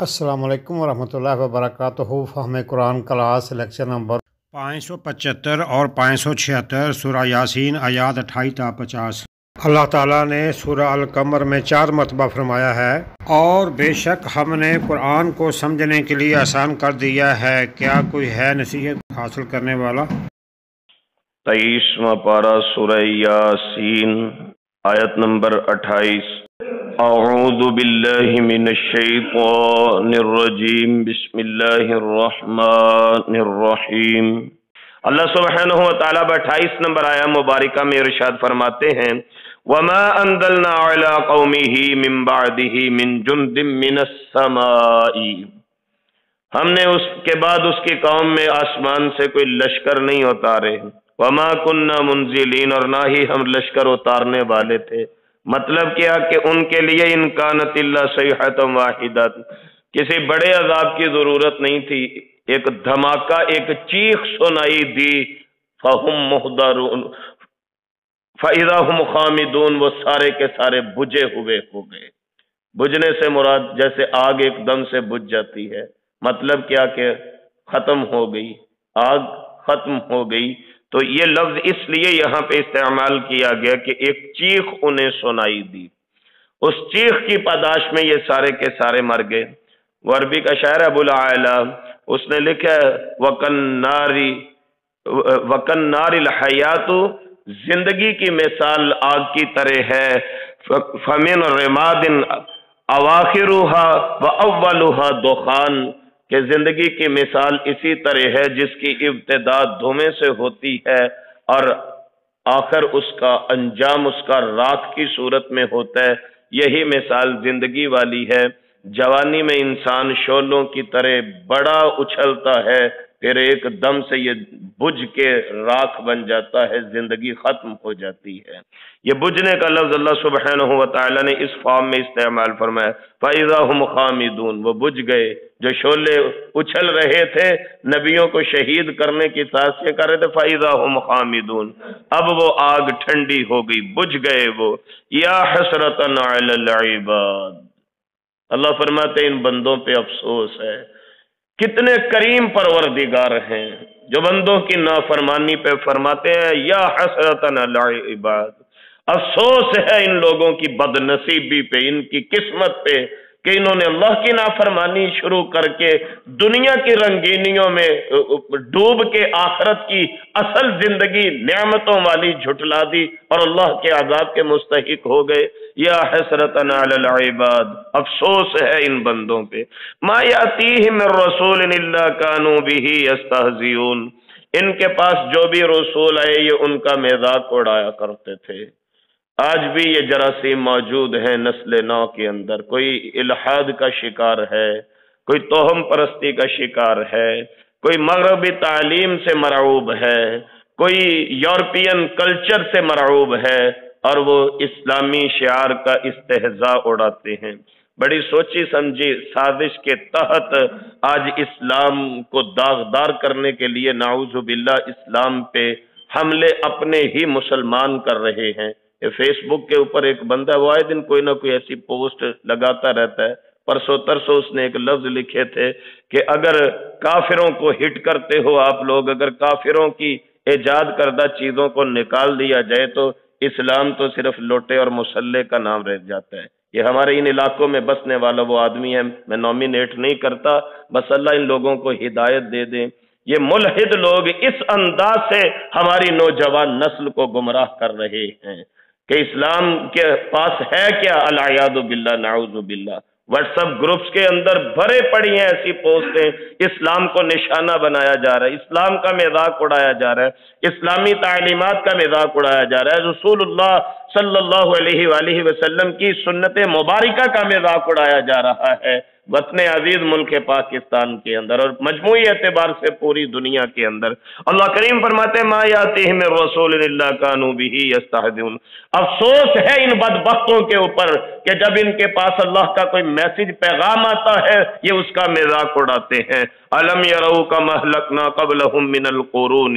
السلام علیکم ورحمۃ اللہ وبرکاتہ۔ فہم قرآن کلاس لیکچر نمبر 575 اور 576 سورہ یاسین آیات 28 تا 50۔ اللہ تعالیٰ نے سورہ القمر میں 4 مرتبہ فرمایا ہے، اور بے شک ہم نے قرآن کو سمجھنے کے لیے آسان کر دیا ہے۔ کیا کوئی ہے نصیحت حاصل کرنے والا؟ 23واں پارہ سورہ یاسین آیت نمبر 28۔ اعوذ باللہ من الشیطان الرجیم، بسم اللہ الرحمن الرحیم۔ اللہ سبحانہ وتعالیٰ 28 نمبر آیہ مبارکہ میں ارشاد فرماتے ہیں، وَمَا أَنزَلْنَا عَلَىٰ قَوْمِهِ مِن بَعْدِهِ مِن جُندٍ مِّنَ السَّمَاءِ، ہم نے اس کے بعد اس کی قوم میں آسمان سے کوئی لشکر نہیں اتارے، وَمَا كُنَّا مُنزِلِينَ، اور نہ ہی ہم لشکر اتارنے والے تھے۔ مطلب کیا کہ ان کے لیے ان کانت اللہ صیحۃ واحدہ، کسی بڑے عذاب کی ضرورت نہیں تھی، ایک دھماکہ، ایک چیخ سنائی دی، فَهُمْ مُحْضَرُونَ فَإِذَا هُمْ خَامِدُونَ، وہ سارے کے سارے بجھے ہوئے ہو گئے۔ بجھنے سے مراد جیسے آگ ایک دم سے بجھ جاتی ہے، مطلب کیا کہ ختم ہو گئی، آگ ختم ہو گئی۔ تو یہ لفظ اس لیے یہاں پہ استعمال کیا گیا کہ ایک چیخ انہیں سنائی دی، اس چیخ کی پاداش میں یہ سارے کے سارے مر گئے۔ عربی کا شاعر ابو العالیٰ اس نے لکھا ہے، وَقَنْ نَارِ الْحَيَاتُ، زندگی کی مثال آگ کی طرح ہے، فَمِنْ رِمَادٍ أَوَاخِرُهَا وَأَوَّلُهَا دُخَانٌ، کہ زندگی کی مثال اسی طرح ہے جس کی ابتدا دھوئیں سے ہوتی ہے اور آخر اس کا انجام اس کا راکھ کی صورت میں ہوتا ہے۔ یہی مثال زندگی والی ہے۔ جوانی میں انسان شعلوں کی طرح بڑا اچھلتا ہے، پھر ایک دم سے یہ بجھ کے راکھ بن جاتا ہے، زندگی ختم ہو جاتی ہے۔ یہ بجھنے کا لفظ اللہ سبحانہ وتعالی نے اس فارم میں استعمال فرمایا، فَإِذَا هُمْ خَامِدُونَ، وہ بجھ گئے۔ جو شعلے اچھل رہے تھے، نبیوں کو شہید کرنے کی سازشیں کر رہے تھے، فَإِذَا هُمْ خَامِدُونَ، اب وہ آگ ٹھنڈی ہو گئی، بجھ گئے وہ۔ یا حسرتاً علی العباد، اللہ فرماتے ان بندوں پہ افسوس ہے۔ کتنے کریم پروردگار ہیں جو بندوں کی نافرمانی پہ فرماتے ہیں یا حسرتاً علی العباد، افسوس ہے ان لوگوں کی بد نصیبی پہ، ان کی قسمت پہ کہ انہوں نے اللہ کی نافرمانی شروع کر کے دنیا کی رنگینیوں میں ڈوب کے آخرت کی اصل زندگی نعمتوں والی جھٹلا دی اور اللہ کے عذاب کے مستحق ہو گئے۔ یا حسرتاً علی العباد، افسوس ہے ان بندوں پہ۔ ما یاتیہم من رسول الا کانوا بہ یستہزئون، ان کے پاس جو بھی رسول آئے یہ ان کا مذاق اڑایا کرتے تھے۔ آج بھی یہ جراثیم موجود ہیں نسل نو کے اندر، کوئی الحاد کا شکار ہے، کوئی توہم پرستی کا شکار ہے، کوئی مغربی تعلیم سے مرعوب ہے، کوئی یورپین کلچر سے مرعوب ہے، اور وہ اسلامی شعار کا استہزاء اڑاتے ہیں۔ بڑی سوچی سمجھی سازش کے تحت آج اسلام کو داغدار کرنے کے لیے نعوذ باللہ اسلام پہ حملے اپنے ہی مسلمان کر رہے ہیں۔ فیس بک کے اوپر ایک بندہ وہ آئے دن کوئی نہ کوئی ایسی پوسٹ لگاتا رہتا ہے۔ پرسوں ترسوں اس نے ایک لفظ لکھے تھے کہ اگر کافروں کو ہٹ کرتے ہو آپ لوگ، اگر کافروں کی ایجاد کردہ چیزوں کو نکال دیا جائے تو اسلام تو صرف لوٹے اور مسلح کا نام رہ جاتا ہے۔ یہ ہمارے ان علاقوں میں بسنے والا وہ آدمی ہے، میں نومینیٹ نہیں کرتا، بس اللہ ان لوگوں کو ہدایت دے دیں۔ یہ ملحد لوگ اس انداز سے ہماری نوجوان نسل کو گمراہ کر رہے ہیں کہ اسلام کے پاس ہے کیا، العیاذ باللہ، نعوذ باللہ۔ واٹس ایپ گروپس کے اندر بھرے پڑی ہیں ایسی پوسٹیں، اسلام کو نشانہ بنایا جا رہا ہے، اسلام کا مذاق اڑایا جا رہا ہے، اسلامی تعلیمات کا مذاق اڑایا جا رہا ہے، رسول اللہ صلی اللہ علیہ وآلہ وسلم کی سنت مبارکہ کا مذاق اڑایا جا رہا ہے وطن عزیز ملک پاکستان کے اندر اور مجموعی اعتبار سے پوری دنیا کے اندر۔ اللہ کریم فرماتے ہیں، ما یاتیہم من رسول الا کانوا بہ یستہزئون، افسوس ہے ان بدبختوں کے اوپر کہ جب ان کے پاس اللہ کا کوئی میسج پیغام آتا ہے یہ اس کا مذاق اڑاتے ہیں۔ الم یروا کما اہلکنا قبلہم من القرون،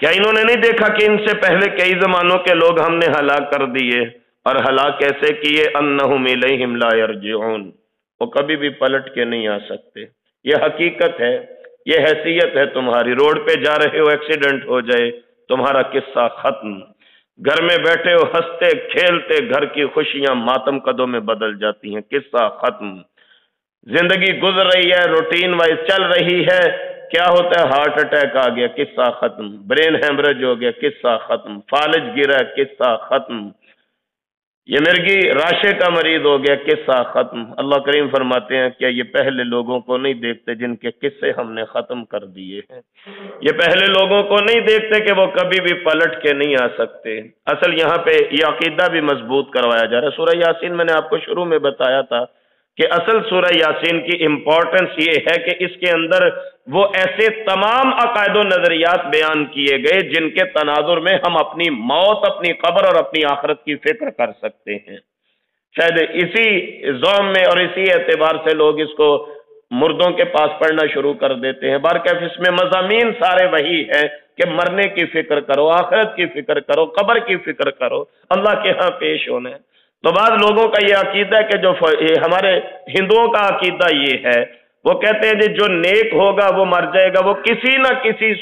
کیا انہوں نے نہیں دیکھا کہ ان سے پہلے کئی زمانوں کے لوگ ہم نے ہلاک کر دیے، اور ہلاک کیسے کیے، انہم الیہم لا یرجعون، وہ کبھی بھی پلٹ کے نہیں آ سکتے. یہ حقیقت ہے، یہ حیثیت ہے تمہاری. روڈ پہ جا رہے ہو، ایکسیڈنٹ ہو جائے، تمہارا قصہ ختم. گھر میں بیٹھے ہو، ہنستے کھیلتے گھر کی خوشیاں ماتم قدوں میں بدل جاتی ہیں، قصہ ختم. زندگی گزر رہی ہے، روٹین وائز چل رہی ہے، کیا ہوتا ہے؟ ہارٹ اٹیک آ گیا، قصہ ختم. برین ہیمریج ہو گیا، قصہ ختم. فالج گرا، قصہ ختم. یہ مرگی راشے کا مریض ہو گیا، قصہ ختم. اللہ کریم فرماتے ہیں کیا یہ پہلے لوگوں کو نہیں دیکھتے جن کے قصے ہم نے ختم کر دیے ہیں؟ یہ پہلے لوگوں کو نہیں دیکھتے کہ وہ کبھی بھی پلٹ کے نہیں آ سکتے؟ اصل یہاں پہ یہ عقیدہ بھی مضبوط کروایا جا رہا ہے. سورہ یاسین میں نے آپ کو شروع میں بتایا تھا کہ اصل سورہ یاسین کی امپورٹنس یہ ہے کہ اس کے اندر وہ ایسے تمام عقائد و نظریات بیان کیے گئے جن کے تناظر میں ہم اپنی موت، اپنی قبر اور اپنی آخرت کی فکر کر سکتے ہیں. شاید اسی ذوم میں اور اسی اعتبار سے لوگ اس کو مردوں کے پاس پڑھنا شروع کر دیتے ہیں. بارکیف اس میں مضامین سارے وہی ہیں کہ مرنے کی فکر کرو، آخرت کی فکر کرو، قبر کی فکر کرو، اللہ کے ہاں پیش ہونا ہے. تو بعض لوگوں کا یہ عقیدہ ہے کہ جو ہمارے ہندوؤں کا عقیدہ یہ ہے، وہ کہتے ہیں جو نیک ہوگا وہ مر جائے گا، وہ کسی نہ کسی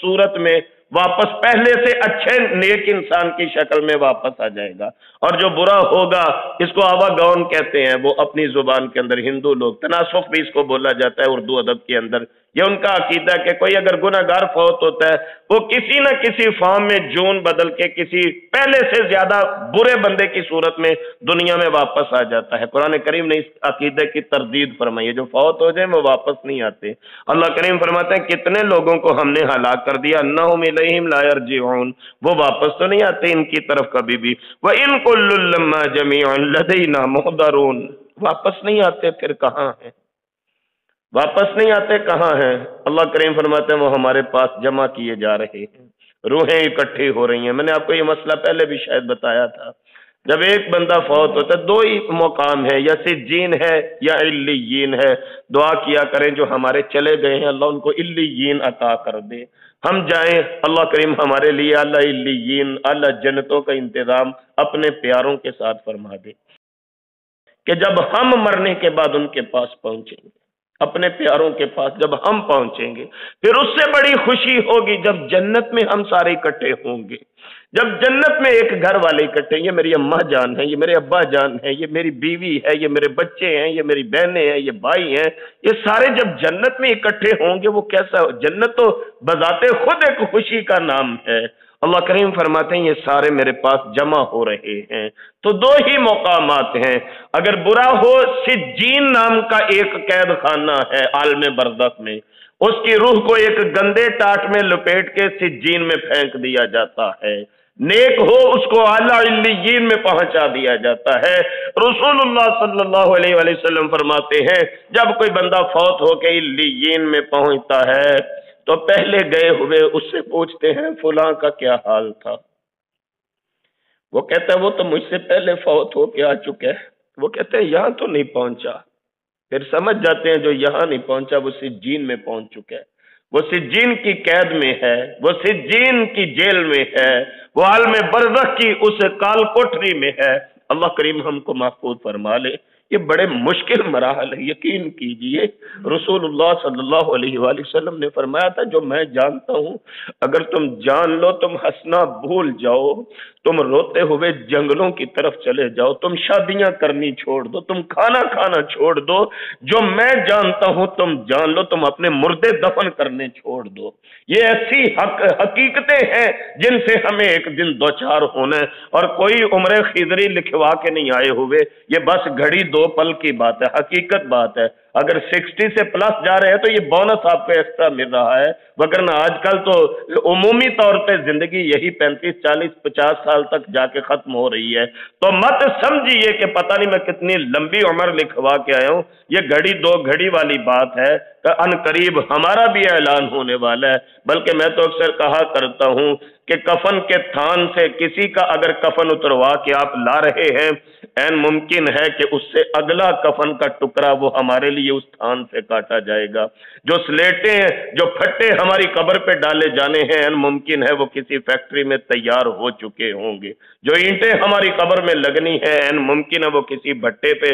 صورت میں واپس پہلے سے اچھے نیک انسان کی شکل میں واپس آ جائے گا، اور جو برا ہوگا اس کو آوا گون کہتے ہیں وہ اپنی زبان کے اندر. ہندو لوگ تناسخ بھی اس کو بولا جاتا ہے اردو ادب کے اندر. یہ ان کا عقیدہ ہے کہ کوئی اگر گناہگار فوت ہوتا ہے وہ کسی نہ کسی فارم میں جون بدل کے کسی پہلے سے زیادہ برے بندے کی صورت میں دنیا میں واپس آ جاتا ہے. قرآن کریم نے اس عقیدے کی تردید فرمائی ہے، جو فوت ہو جائیں وہ واپس نہیں آتے. اللہ کریم فرماتے ہیں کتنے لوگوں کو ہم نے ہلاک کر دیا، انہم الیہم لا یرجعون، وہ واپس تو نہیں آتے ان کی طرف کبھی بھی. وَإِن كُلٌّ لَمَّا جَمِيعٌ لَدَيْنَا مُحْضَرُونَ، واپس نہیں آتے پھر کہاں ہیں؟ واپس نہیں آتے کہاں ہیں؟ اللہ کریم فرماتے ہیں وہ ہمارے پاس جمع کیے جا رہے ہیں، روحیں اکٹھی ہو رہی ہیں. میں نے آپ کو یہ مسئلہ پہلے بھی شاید بتایا تھا. جب ایک بندہ فوت ہوتا ہے دو ہی مقام ہے، یا سجین ہے یا علیین ہے. دعا کیا کریں جو ہمارے چلے گئے ہیں اللہ ان کو علیین عطا کر دے. ہم جائیں اللہ کریم ہمارے لیے اعلیٰ علیین، اعلیٰ جنتوں کا انتظام اپنے پیاروں کے ساتھ فرما دے کہ جب ہم مرنے کے بعد ان کے پاس پہنچیں گے، اپنے پیاروں کے پاس جب ہم پہنچیں گے، پھر اس سے بڑی خوشی ہوگی جب جنت میں ہم سارے اکٹھے ہوں گے. جب جنت میں ایک گھر والے اکٹھے، یہ میری اماں جان ہے، یہ میرے ابا جان ہے، یہ میری بیوی ہے، یہ میرے بچے ہیں، یہ میری بہنیں ہیں، یہ بھائی ہیں، یہ سارے جب جنت میں اکٹھے ہوں گے وہ کیسا؟ جنت تو بذات خود ایک خوشی کا نام ہے. اللہ کریم فرماتے ہیں یہ سارے میرے پاس جمع ہو رہے ہیں. تو دو ہی مقامات ہیں. اگر برا ہو، سجین نام کا ایک قید خانہ ہے عالم برزخ میں، اس کی روح کو ایک گندے ٹاٹ میں لپیٹ کے سجین میں پھینک دیا جاتا ہے. نیک ہو اس کو اعلیٰ علیین میں پہنچا دیا جاتا ہے. رسول اللہ صلی اللہ علیہ وآلہ وسلم فرماتے ہیں جب کوئی بندہ فوت ہو کے علیین میں پہنچتا ہے تو پہلے گئے ہوئے اس سے پوچھتے ہیں فلاں کا کیا حال تھا؟ وہ کہتا ہے وہ تو مجھ سے پہلے فوت ہو کے آ چکا ہے. وہ کہتے ہیں یہاں تو نہیں پہنچا. پھر سمجھ جاتے ہیں جو یہاں نہیں پہنچا وہ سجین میں پہنچ چکا ہے، وہ سجین کی قید میں ہے، وہ سجین کی جیل میں ہے، وہ عالم برزخ کی اس کال کوٹری میں ہے. اللہ کریم ہم کو محفوظ فرما لے. یہ بڑے مشکل مراحل ہے، یقین کیجئے. رسول اللہ صلی اللہ علیہ وآلہ وسلم نے فرمایا تھا جو میں جانتا ہوں اگر تم جان لو تم ہنسنا بھول جاؤ، تم روتے ہوئے جنگلوں کی طرف چلے جاؤ، تم شادیاں کرنی چھوڑ دو، تم کھانا کھانا چھوڑ دو، جو میں جانتا ہوں تم جان لو، تم اپنے مردے دفن کرنے چھوڑ دو. یہ ایسی حقیقتیں ہیں جن سے ہمیں ایک دن دوچار ہونا ہے، اور کوئی عمر خضری لکھوا کے نہیں آئے ہوئے. یہ بس گھڑی دو پل کی بات ہے، حقیقت بات ہے. اگر 60 سے پلس جا رہے ہیں تو یہ بونس آپ کو ایکسٹرا مل رہا ہے، وگرنہ آج کل تو عمومی طور پہ زندگی یہی 35 40 50 سال تک جا کے ختم ہو رہی ہے. تو مت سمجھیے کہ پتہ نہیں میں کتنی لمبی عمر لکھوا کے آیا ہوں. یہ گھڑی دو گھڑی والی بات ہے کہ ان قریب ہمارا بھی اعلان ہونے والا ہے. بلکہ میں تو اکثر کہا کرتا ہوں کہ کفن کے تھان سے کسی کا اگر کفن اتروا کے آپ لا رہے ہیں، این ممکن ہے کہ اس سے اگلا کفن کا ٹکڑا وہ ہمارے لیے اس تھان سے کاٹا جائے گا. جو سلیٹیں جو پھٹے ہماری قبر پہ ڈالے جانے ہیں این ممکن ہے وہ کسی فیکٹری میں تیار ہو چکے ہوں گے. جو اینٹیں ہماری قبر میں لگنی ہے این ممکن ہے وہ کسی بھٹے پہ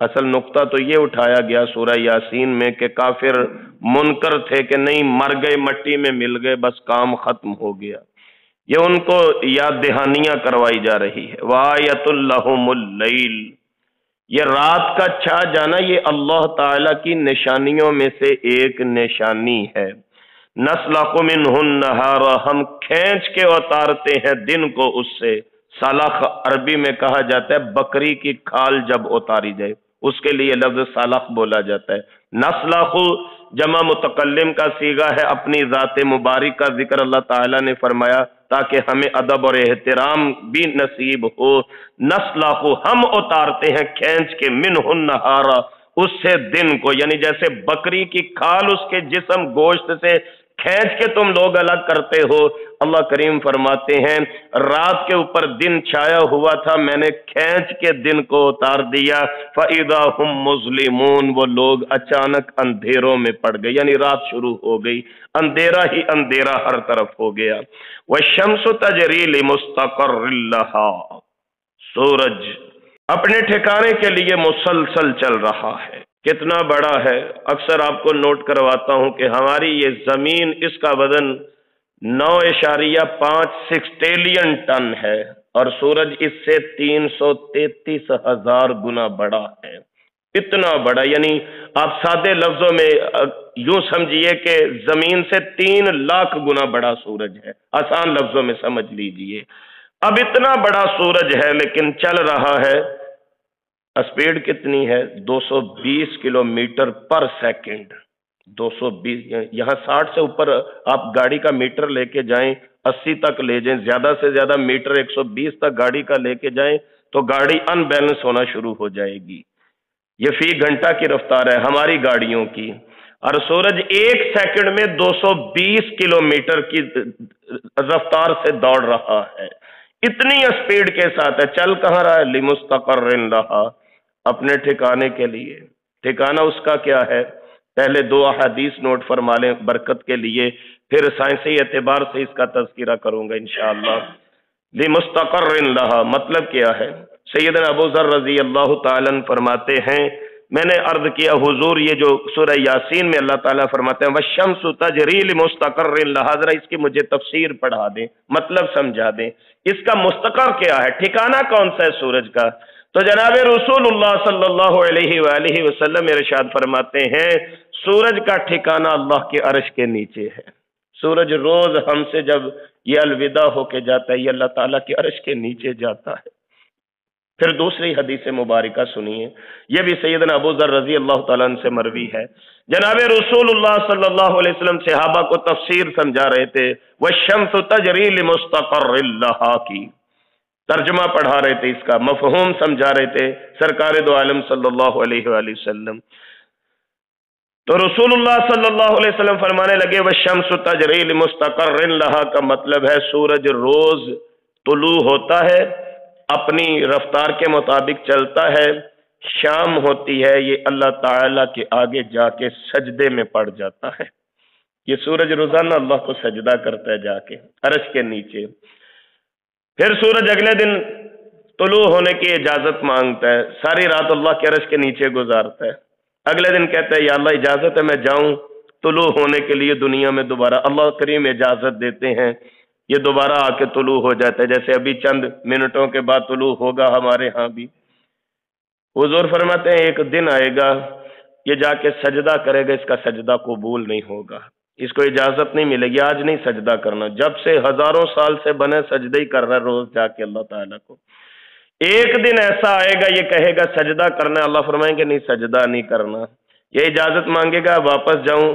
اصل نقطہ تو یہ اٹھایا گیا سورہ یاسین میں کہ کافر منکر تھے کہ نہیں مر گئے مٹی میں مل گئے بس کام ختم ہو گیا، یہ ان کو یاد دہانیاں کروائی جا رہی ہے۔ وَآیَةٌ لَهُمُ اللَّیْلُ، یہ رات کا چھا جانا یہ اللہ تعالی کی نشانیوں میں سے ایک نشانی ہے۔ نَسْلَخُ مِنْهُ النَّهَارَ، ہم کھینچ کے اتارتے ہیں دن کو اس سے۔ سالخ عربی میں کہا جاتا ہے بکری کی کھال جب اتاری جائے اس کے لیے لفظ سالخ بولا جاتا ہے۔ نسلخ جمع متکلم کا صیغہ ہے، اپنی ذات مبارک کا ذکر اللہ تعالیٰ نے فرمایا تاکہ ہمیں ادب اور احترام بھی نصیب ہو۔ نسلخ ہم اتارتے ہیں کھینچ کے منہ النہار اس سے دن کو، یعنی جیسے بکری کی کھال اس کے جسم گوشت سے کھینچ کے تم لوگ الگ کرتے ہو، اللہ کریم فرماتے ہیں رات کے اوپر دن چھایا ہوا تھا، میں نے کھینچ کے دن کو اتار دیا۔ فَإِذَا هُمْ مُظْلِمُونَ، وہ لوگ اچانک اندھیروں میں پڑ گئے، یعنی رات شروع ہو گئی، اندھیرا ہی اندھیرا ہر طرف ہو گیا۔ وَالشَّمْسُ تَجْرِي لِمُسْتَقَرٍّ لَهَا، سورج اپنے ٹھکانے کے لیے مسلسل چل رہا ہے۔ کتنا بڑا ہے، اکثر آپ کو نوٹ کرواتا ہوں کہ ہماری یہ زمین اس کا وزن 9.5 سیکسٹیلین ٹن ہے اور سورج اس سے 333,000 گنا بڑا ہے۔ اتنا بڑا، یعنی آپ سادے لفظوں میں یوں سمجھیے کہ زمین سے 3 لاکھ گنا بڑا سورج ہے، آسان لفظوں میں سمجھ لیجئے۔ اب اتنا بڑا سورج ہے لیکن چل رہا ہے، اسپیڈ کتنی ہے؟ 220 کلومیٹر پر سیکنڈ۔ 220، یہاں 60 سے اوپر آپ گاڑی کا میٹر لے کے جائیں، 80 تک لے جائیں، زیادہ سے زیادہ میٹر 120 تک گاڑی کا لے کے جائیں تو گاڑی ان بیلنس ہونا شروع ہو جائے گی۔ یہ فی گھنٹہ کی رفتار ہے ہماری گاڑیوں کی، اور سورج 1 سیکنڈ میں 220 کلومیٹر کی رفتار سے دوڑ رہا ہے۔ اتنی اسپیڈ کے ساتھ ہے، چل کہاں رہا ہے؟ لِمُسْتَقَرٍّ لَهَا، اپنے ٹھکانے کے لیے۔ ٹھکانہ اس کا کیا ہے؟ پہلے 2 احادیث نوٹ فرما لیں برکت کے لیے، پھر سائنسی اعتبار سے اس کا تذکرہ کروں گا انشاءاللہ۔ لِمُسْتَقَرٍّ لَهَا مطلب کیا ہے؟ سیدنا ابو ذر رضی اللہ تعالیٰ عنہ فرماتے ہیں میں نے عرض کیا حضور یہ جو سورہ یاسین میں اللہ تعالیٰ فرماتے ہیں وَالشَّمْسُ تَجْرِي لِمُسْتَقَرٍّ لَهَا، ذرا اس کی مجھے تفسیر پڑھا دیں، مطلب سمجھا دیں، اس کا مستقر کیا ہے، ٹھکانہ کون سا ہے سورج کا؟ تو جناب رسول اللہ صلی اللہ علیہ وآلہ وسلم ارشاد فرماتے ہیں سورج کا ٹھکانہ اللہ کے عرش کے نیچے ہے۔ سورج روز ہم سے جب یہ الوداع ہو کے جاتا ہے، یہ اللہ تعالیٰ کے عرش کے نیچے جاتا ہے۔ پھر دوسری حدیث مبارکہ سنیے، یہ بھی سیدنا ابو ذر رضی اللہ تعالیٰ عنہ سے مروی ہے۔ جناب رسول اللہ صلی اللہ علیہ وسلم صحابہ کو تفسیر سمجھا رہے تھے، وَالشَّمْسُ تَجْرِي لِمُسْتَقَرٍّ لَهَا کی ترجمہ پڑھا رہے تھے، اس کا مفہوم سمجھا رہے تھے سرکار دو عالم صلی اللہ علیہ وآلہ وسلم۔ تو رسول اللہ صلی اللہ علیہ وسلم فرمانے لگے وَالشَّمْسُ تَجْرِي لِمُسْتَقَرٍّ لَهَا کا مطلب ہے سورج روز طلوع ہوتا ہے، اپنی رفتار کے مطابق چلتا ہے، شام ہوتی ہے یہ اللہ تعالیٰ کے آگے جا کے سجدے میں پڑ جاتا ہے۔ یہ سورج روزانہ اللہ کو سجدہ کرتا ہے جا کے عرش کے نیچے۔ پھر سورج اگلے دن طلوع ہونے کی اجازت مانگتا ہے، ساری رات اللہ کے عرش کے نیچے گزارتا ہے، اگلے دن کہتا ہے یا اللہ اجازت ہے میں جاؤں طلوع ہونے کے لیے دنیا میں دوبارہ، اللہ کریم اجازت دیتے ہیں، یہ دوبارہ آ کے طلوع ہو جاتا ہے، جیسے ابھی چند منٹوں کے بعد طلوع ہوگا ہمارے ہاں بھی۔ حضور فرماتے ہیں ایک دن آئے گا یہ جا کے سجدہ کرے گا، اس کا سجدہ قبول نہیں ہوگا، اس کو اجازت نہیں ملے گی، آج نہیں سجدہ کرنا، جب سے ہزاروں سال سے بنے سجدہ ہی کر رہا ہے روز جا کے اللہ تعالیٰ کو۔ ایک دن ایسا آئے گا یہ کہے گا سجدہ کرنا، اللہ فرمائیں گے نہیں سجدہ نہیں کرنا، یہ اجازت مانگے گا واپس جاؤں،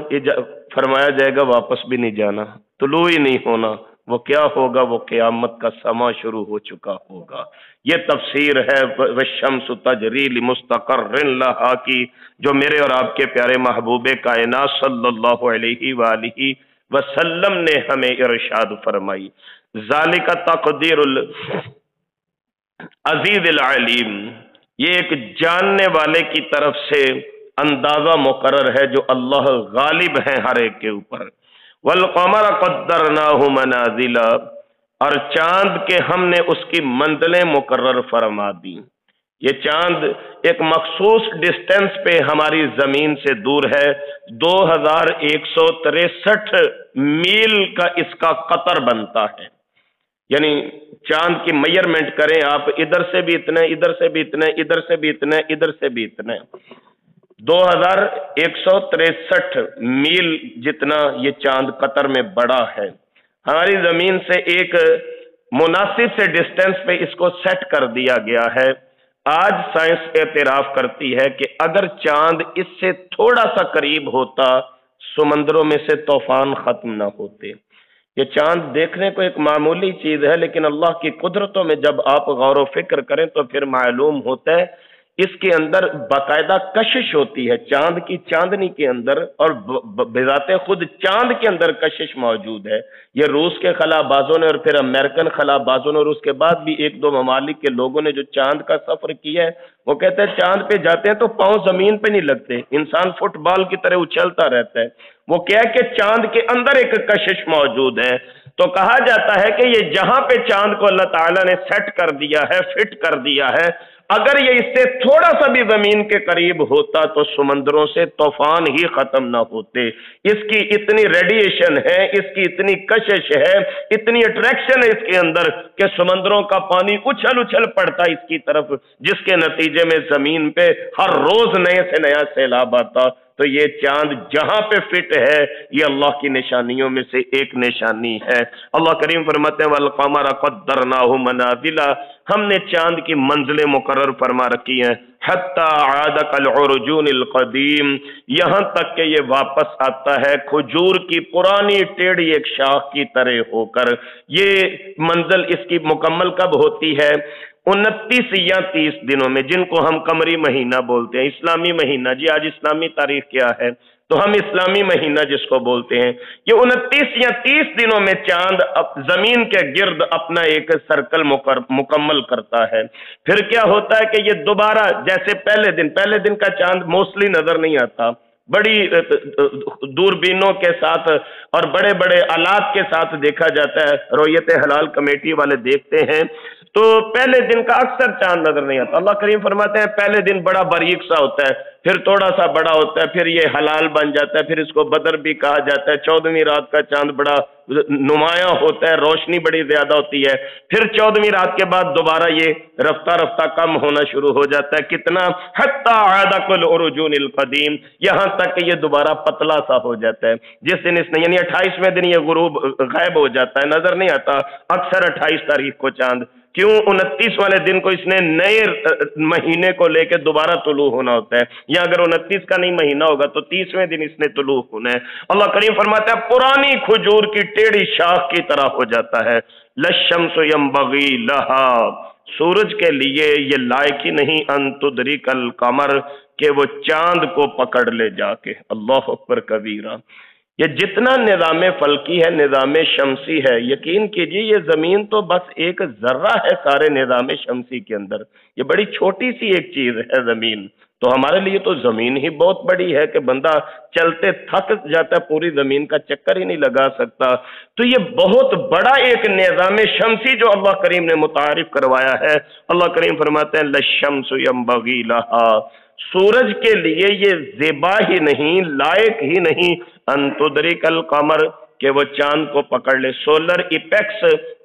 فرمایا جائے گا واپس بھی نہیں جانا، طلوع ہی نہیں ہونا، وہ کیا ہوگا؟ وہ قیامت کا سما شروع ہو چکا ہوگا۔ یہ تفسیر ہے وَالشَّمْسُ تَجْرِي لِمُسْتَقَرٍّ لَهَا کی، جو میرے اور آپ کے پیارے محبوب کائنات صلی اللہ علیہ وآلہ وسلم نے ہمیں ارشاد فرمائی۔ ذالک تقدیر العزیز العلیم، یہ ایک جاننے والے کی طرف سے اندازہ مقرر ہے جو اللہ غالب ہیں ہر ایک کے اوپر۔ وَالْقَمَرَ قَدَّرْنَاهُ مَنَازِلَ، اور چاند کے ہم نے اس کی منزلیں مقرر فرما دی۔ یہ چاند ایک مخصوص ڈسٹینس پہ ہماری زمین سے دور ہے، 2163 میل کا اس کا قطر بنتا ہے۔ یعنی چاند کی میئرمنٹ کریں آپ، ادھر سے بھی اتنے، ادھر سے بھی اتنے، ادھر سے بھی اتنے، ادھر سے بھی اتنے، 2163 میل جتنا یہ چاند قطر میں بڑا ہے۔ ہماری زمین سے ایک مناسب سے ڈسٹینس پہ اس کو سیٹ کر دیا گیا ہے۔ آج سائنس اعتراف کرتی ہے کہ اگر چاند اس سے تھوڑا سا قریب ہوتا، سمندروں میں سے طوفان ختم نہ ہوتے۔ یہ چاند دیکھنے کو ایک معمولی چیز ہے، لیکن اللہ کی قدرتوں میں جب آپ غور و فکر کریں تو پھر معلوم ہوتا ہے اس کے اندر باقاعدہ کشش ہوتی ہے۔ چاند کی چاندنی کے اندر اور بذات خود چاند کے اندر کشش موجود ہے۔ یہ روس کے خلا بازوں نے اور پھر امریکن خلا بازوں نے اور اس کے بعد بھی ایک دو ممالک کے لوگوں نے جو چاند کا سفر کیا ہے، وہ کہتے ہیں چاند پہ جاتے ہیں تو پاؤں زمین پہ نہیں لگتے، انسان فٹ بال کی طرح اچھلتا رہتا ہے۔ وہ کیا ہے کہ چاند کے اندر ایک کشش موجود ہے۔ تو کہا جاتا ہے کہ یہ جہاں پہ چاند کو اللہ تعالیٰ نے سیٹ کر دیا ہے، فٹ کر دیا ہے، اگر یہ اس سے تھوڑا سا بھی زمین کے قریب ہوتا تو سمندروں سے طوفان ہی ختم نہ ہوتے۔ اس کی اتنی ریڈیشن ہے، اس کی اتنی کشش ہے، اتنی اٹریکشن ہے اس کے اندر کہ سمندروں کا پانی اچھل اچھل پڑتا ہے اس کی طرف، جس کے نتیجے میں زمین پہ ہر روز نئے سے نیا سیلاب آتا۔ تو یہ چاند جہاں پہ فٹ ہے، یہ اللہ کی نشانیوں میں سے ایک نشانی ہے۔ اللہ کریم فرماتے ہیں وَالْقَمَرَ قَدَّرْنَاهُ مَنَازِلَ، ہم نے چاند کی منزلیں مقرر فرما رکھی ہیں، حَتَّى عَادَ كَالْعُرْجُونِ الْقَدِيمِ، یہاں تک کہ یہ واپس آتا ہے کھجور کی پرانی ٹیڑھی ایک شاخ کی طرح ہو کر۔ یہ منزل اس کی مکمل کب ہوتی ہے؟ 29 یا 30 دنوں میں، جن کو ہم قمری مہینہ بولتے ہیں، اسلامی مہینہ۔ جی آج اسلامی تاریخ کیا ہے؟ تو ہم اسلامی مہینہ جس کو بولتے ہیں، یہ 29 یا 30 دنوں میں چاند زمین کے گرد اپنا ایک سرکل مکمل کرتا ہے۔ پھر کیا ہوتا ہے کہ یہ دوبارہ، جیسے پہلے دن کا چاند موسٹلی نظر نہیں آتا، بڑی دوربینوں کے ساتھ اور بڑے بڑے آلات کے ساتھ دیکھا جاتا ہے، رؤیت ہلال کمیٹی والے دیکھتے ہیں، تو پہلے دن کا اکثر چاند نظر نہیں آتا۔ اللہ کریم فرماتے ہیں پہلے دن بڑا باریک سا ہوتا ہے، پھر تھوڑا سا بڑا ہوتا ہے، پھر یہ حلال بن جاتا ہے، پھر اس کو بدر بھی کہا جاتا ہے۔ 14ویں رات کا چاند بڑا نمایاں ہوتا ہے، روشنی بڑی زیادہ ہوتی ہے، پھر 14ویں رات کے بعد دوبارہ یہ رفتہ رفتہ کم ہونا شروع ہو جاتا ہے۔ کتنا؟ حتی عاد کالعرجون القدیم، یہاں تک کہ یہ دوبارہ پتلا سا ہو جاتا ہے۔ جس دن اس نے یعنی 28ویں دن یہ غروب غائب ہو جاتا ہے، نظر نہیں آتا اکثر 28 تاریخ کو چاند۔ کیوں؟ 29 والے دن کو اس نے نئے مہینے کو لے کے دوبارہ طلوع ہونا ہوتا ہے، یا اگر 29 کا نہیں مہینہ ہوگا تو 30ویں دن اس نے طلوع ہونا ہے۔ اللہ کریم فرماتا ہے پرانی کھجور کی ٹیڑھی شاخ کی طرح ہو جاتا ہے۔ لَلشَّمْسُ يَنبَغِي لَهَا، سورج کے لیے یہ لائق ہی نہیں ان تدرک القمر، کہ وہ چاند کو پکڑ لے جا کے۔ اللہ اکبر کبیرہ۔ یہ جتنا نظام فلکی ہے، نظام شمسی ہے، یقین کیجئے یہ زمین تو بس ایک ذرہ ہے سارے نظام شمسی کے اندر، یہ بڑی چھوٹی سی ایک چیز ہے زمین۔ تو ہمارے لیے تو زمین ہی بہت بڑی ہے کہ بندہ چلتے تھک جاتا ہے، پوری زمین کا چکر ہی نہیں لگا سکتا۔ تو یہ بہت بڑا ایک نظام شمسی جو اللہ کریم نے متعارف کروایا ہے۔ اللہ کریم فرماتے ہیں لَلشَّمْسُ يَنبَغِي لَهَا، سورج کے لیے یہ زیبا ہی نہیں، لائق ہی نہیں ان تدرک القمر، کہ وہ چاند کو پکڑ لے۔ سولر ایپیکس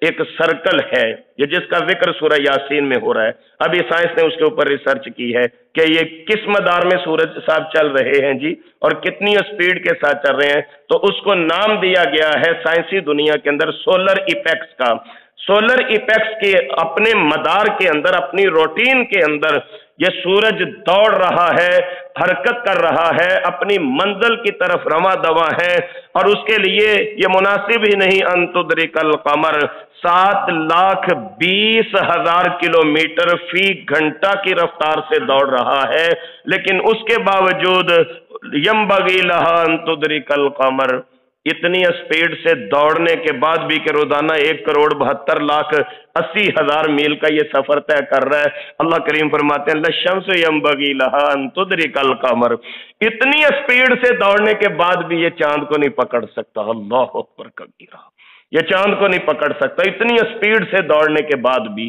ایک سرکل ہے، یہ جس کا ذکر سورہ یاسین میں ہو رہا ہے۔ ابھی سائنس نے اس کے اوپر ریسرچ کی ہے کہ یہ کس مدار میں سورج صاحب چل رہے ہیں جی، اور کتنی سپیڈ کے ساتھ چل رہے ہیں، تو اس کو نام دیا گیا ہے سائنسی دنیا کے اندر سولر ایپیکس کا۔ سولر ایپیکس کے اپنے مدار کے اندر، اپنی روٹین کے اندر یہ سورج دوڑ رہا ہے، حرکت کر رہا ہے، اپنی منزل کی طرف رواں دواں ہے، اور اس کے لیے یہ مناسب ہی نہیں ان تدرک القمر، 7,20,000 کلومیٹر فی گھنٹہ کی رفتار سے دوڑ رہا ہے، لیکن اس کے باوجود ینبغی لہا ان تدرک القمر، اتنی اسپیڈ سے دوڑنے کے بعد بھی کہ روزانہ 1,72,80,000 میل کا یہ سفر طے کر رہا ہے۔ اللہ کریم فرماتے ہیں لَلشَّمْسُ يَنبَغِي لَهَا أَن تُدْرِكَ الْقَمَرَ، اتنی اسپیڈ سے دوڑنے کے بعد بھی یہ چاند کو نہیں پکڑ سکتا۔ اللہ اکبر کبیرہ، یہ چاند کو نہیں پکڑ سکتا اتنی اسپیڈ سے دوڑنے کے بعد بھی۔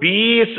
20